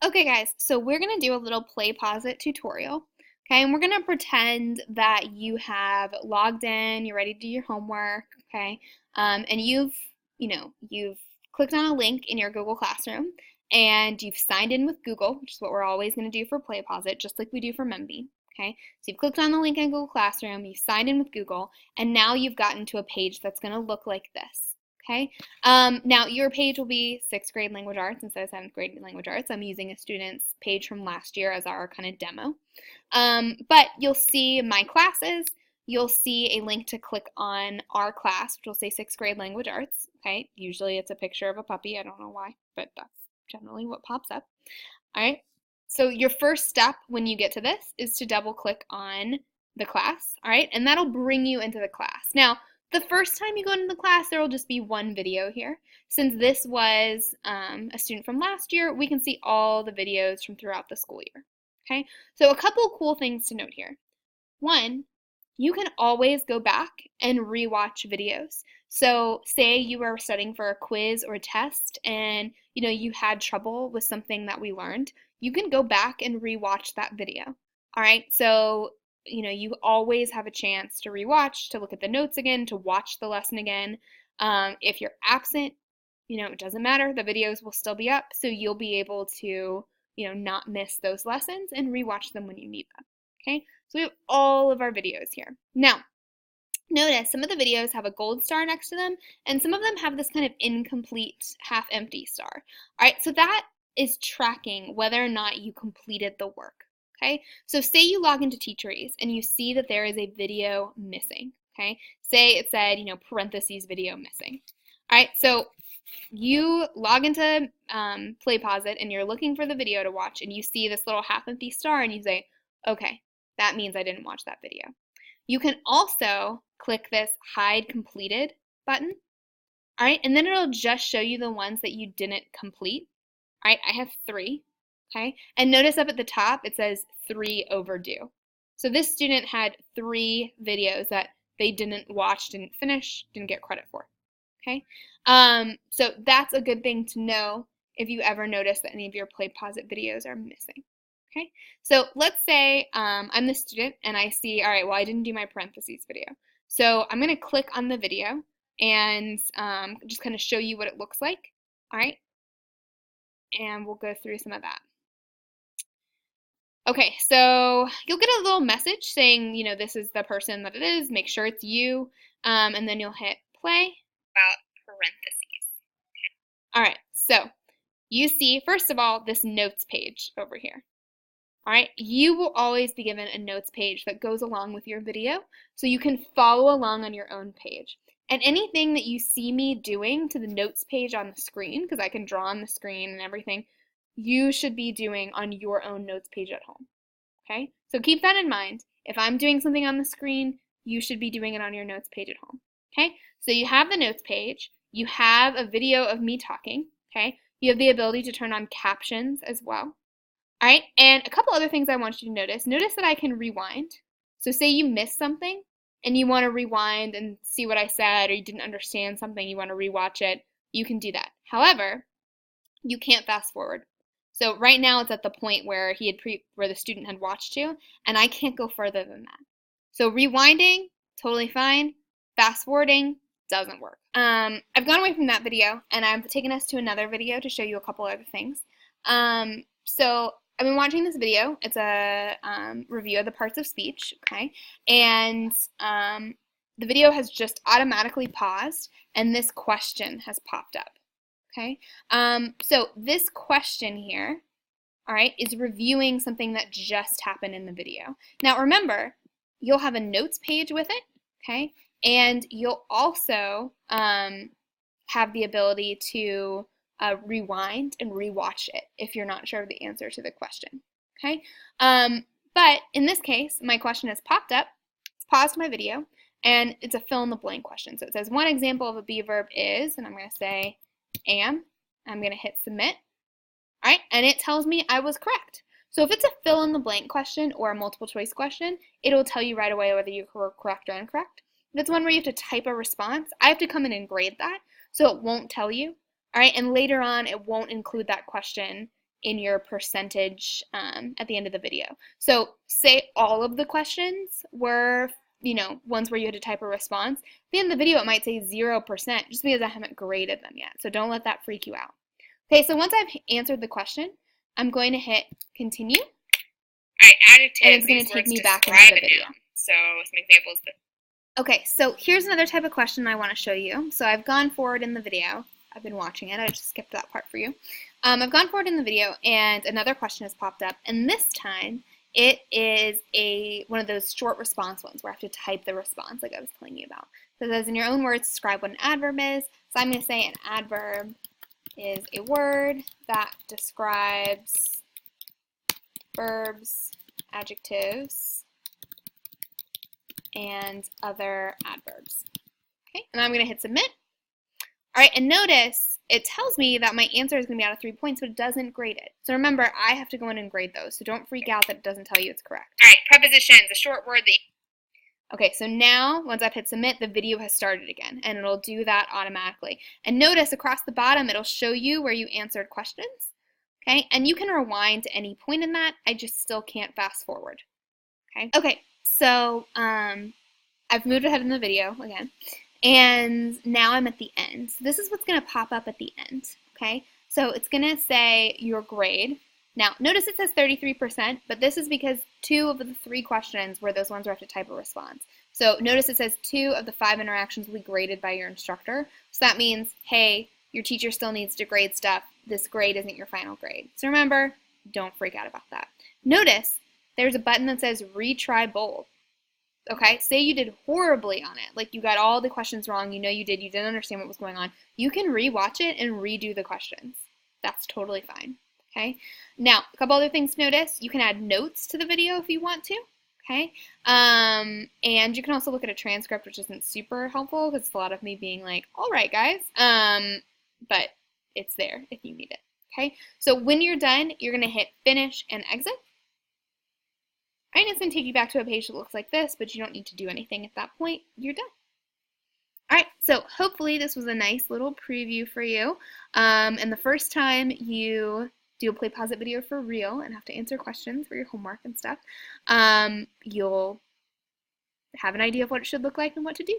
Okay guys, so we're going to do a little Playposit tutorial, okay? And we're going to pretend that you have logged in, you're ready to do your homework, okay? And you've clicked on a link in your Google Classroom and you've signed in with Google, which is what we're always going to do for Playposit, just like we do for Memby, okay? So you've clicked on the link in Google Classroom, you've signed in with Google, and now you've gotten to a page that's going to look like this. Okay. Now your page will be 6th grade language arts instead of 7th grade language arts. I'm using a student's page from last year as our kind of demo. But you'll see my classes. You'll see a link to click on our class, which will say 6th grade language arts. Okay. Usually it's a picture of a puppy. I don't know why, but that's generally what pops up. All right. So your first step when you get to this is to double click on the class. All right. And that'll bring you into the class. Now, the first time you go into the class, there will just be one video here. Since this was a student from last year, we can see all the videos from throughout the school year. Okay, so a couple cool things to note here. One, you can always go back and rewatch videos. So say you were studying for a quiz or a test and you had trouble with something that we learned, you can go back and rewatch that video. All right, so you always have a chance to rewatch, to look at the notes again, to watch the lesson again. If you're absent, it doesn't matter. The videos will still be up, so you'll be able to, not miss those lessons and rewatch them when you need them. Okay, so we have all of our videos here. Now, notice some of the videos have a gold star next to them, and some of them have this kind of incomplete, half-empty star. All right, so that is tracking whether or not you completed the work. Okay, so say you log into Teacheries and you see that there is a video missing. Okay, say it said, parentheses video missing. All right, so you log into Playposit and you're looking for the video to watch and you see this little half-empty star and you say, okay, that means I didn't watch that video. You can also click this hide completed button. All right, and then it'll just show you the ones that you didn't complete. All right, I have 3. Okay, and notice up at the top it says 3 overdue. So this student had 3 videos that they didn't watch, didn't finish, didn't get credit for. Okay, so that's a good thing to know if you ever notice that any of your Playposit videos are missing. Okay, so let's say I'm the student and I see, all right, well, I didn't do my parentheses video. So I'm going to click on the video and just kind of show you what it looks like. All right, and we'll go through some of that. Okay, so you'll get a little message saying, this is the person that it is, make sure it's you, and then you'll hit play about parentheses. All right, so you see, first of all, this notes page over here. All right, you will always be given a notes page that goes along with your video, so you can follow along on your own page. And anything that you see me doing to the notes page on the screen, because I can draw on the screen and everything, you should be doing on your own notes page at home. Okay, so keep that in mind. If I'm doing something on the screen, you should be doing it on your notes page at home. Okay, so you have the notes page, you have a video of me talking, okay, you have the ability to turn on captions as well. All right, and a couple other things I want you to notice. Notice that I can rewind. So say you missed something and you want to rewind and see what I said, or you didn't understand something, you want to rewatch it, you can do that. However, you can't fast forward. So right now it's at the point where where the student had watched to, and I can't go further than that. So rewinding, totally fine. Fast forwarding doesn't work. I've gone away from that video and I've taken us to another video to show you a couple other things. So I've been watching this video. It's a review of the parts of speech, okay? And the video has just automatically paused and this question has popped up. Okay, so this question here, all right, is reviewing something that just happened in the video. Now remember, you'll have a notes page with it, okay, and you'll also have the ability to rewind and rewatch it if you're not sure of the answer to the question, okay? But in this case, my question has popped up, it's paused my video, and it's a fill in the blank question. So it says one example of a be verb is, and I'm going to say am. I'm going to hit submit. All right, and it tells me I was correct. So if it's a fill in the blank question or a multiple choice question, it'll tell you right away whether you were correct or incorrect. If it's one where you have to type a response, I have to come in and grade that, so it won't tell you. All right, and later on, it won't include that question in your percentage at the end of the video. So say all of the questions were, ones where you had to type a response. At the end of the video, it might say 0% just because I haven't graded them yet. So don't let that freak you out. Okay, so once I've answered the question, I'm going to hit continue. All right, adjective. And it's going to take me back into the video. So some examples. Okay, so here's another type of question I want to show you. So I've gone forward in the video. I've been watching it. I just skipped that part for you. I've gone forward in the video, and another question has popped up. And this time, it is one of those short response ones where I have to type the response like I was telling you about. So it says, in your own words, describe what an adverb is. So I'm going to say an adverb is a word that describes verbs, adjectives, and other adverbs. Okay, and I'm going to hit submit. All right, and notice it tells me that my answer is going to be out of 3 points, but it doesn't grade it. So remember, I have to go in and grade those, so don't freak out that it doesn't tell you it's correct. All right, prepositions, a short word that Okay, so now, once I've hit submit, the video has started again, and it'll do that automatically. And notice across the bottom, it'll show you where you answered questions, okay? And you can rewind to any point in that. I just still can't fast forward, okay? Okay, so I've moved ahead in the video again, and now I'm at the end. So this is what's going to pop up at the end, okay? So it's going to say your grade. Now, notice it says 33%, but this is because 2 of the 3 questions were those ones where I have to type a response. So notice it says 2 of the 5 interactions will be graded by your instructor. So that means, hey, your teacher still needs to grade stuff. This grade isn't your final grade. So remember, don't freak out about that. Notice there's a button that says retry bold. Okay, say you did horribly on it, like you got all the questions wrong, you didn't understand what was going on. You can rewatch it and redo the questions. That's totally fine. Okay, now a couple other things to notice. You can add notes to the video if you want to. Okay, and you can also look at a transcript, which isn't super helpful because it's a lot of me being like, all right, guys, but it's there if you need it. Okay, so when you're done, you're going to hit finish and exit. All right, it's going to take you back to a page that looks like this, but you don't need to do anything at that point. You're done. All right, so hopefully this was a nice little preview for you. And the first time you do a Playposit video for real and have to answer questions for your homework and stuff, you'll have an idea of what it should look like and what to do.